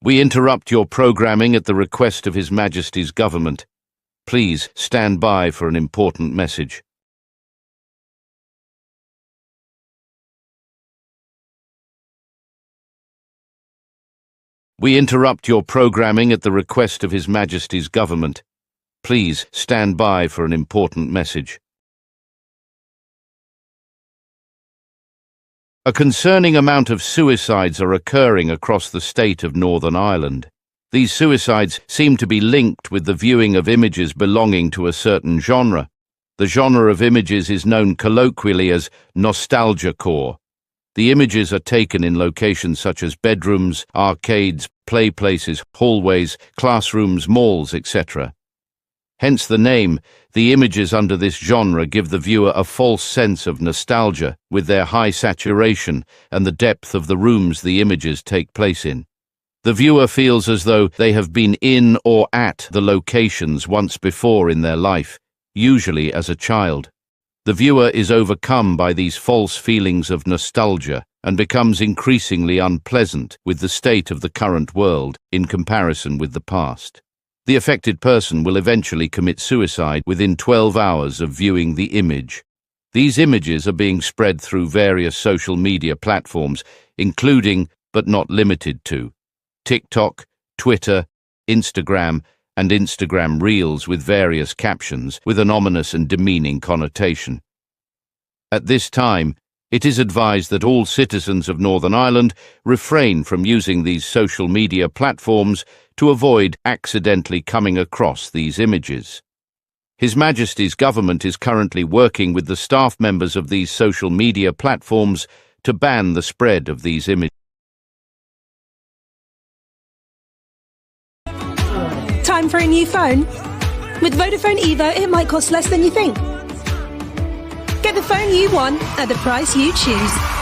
We interrupt your programming at the request of His Majesty's government. Please stand by for an important message. We interrupt your programming at the request of His Majesty's government. Please stand by for an important message. A concerning amount of suicides are occurring across the state of Northern Ireland. These suicides seem to be linked with the viewing of images belonging to a certain genre. The genre of images is known colloquially as nostalgia core. The images are taken in locations such as bedrooms, arcades, play places, hallways, classrooms, malls, etc. Hence the name. The images under this genre give the viewer a false sense of nostalgia with their high saturation and the depth of the rooms the images take place in. The viewer feels as though they have been in or at the locations once before in their life, usually as a child. The viewer is overcome by these false feelings of nostalgia and becomes increasingly unpleasant with the state of the current world in comparison with the past. The affected person will eventually commit suicide within 12 hours of viewing the image. These images are being spread through various social media platforms, including, but not limited to, TikTok, Twitter, Instagram, and Instagram Reels with various captions with an ominous and demeaning connotation. At this time, it is advised that all citizens of Northern Ireland refrain from using these social media platforms to avoid accidentally coming across these images. His Majesty's government is currently working with the staff members of these social media platforms to ban the spread of these images. Time for a new phone? With Vodafone Evo, it might cost less than you think. Get the phone you want at the price you choose.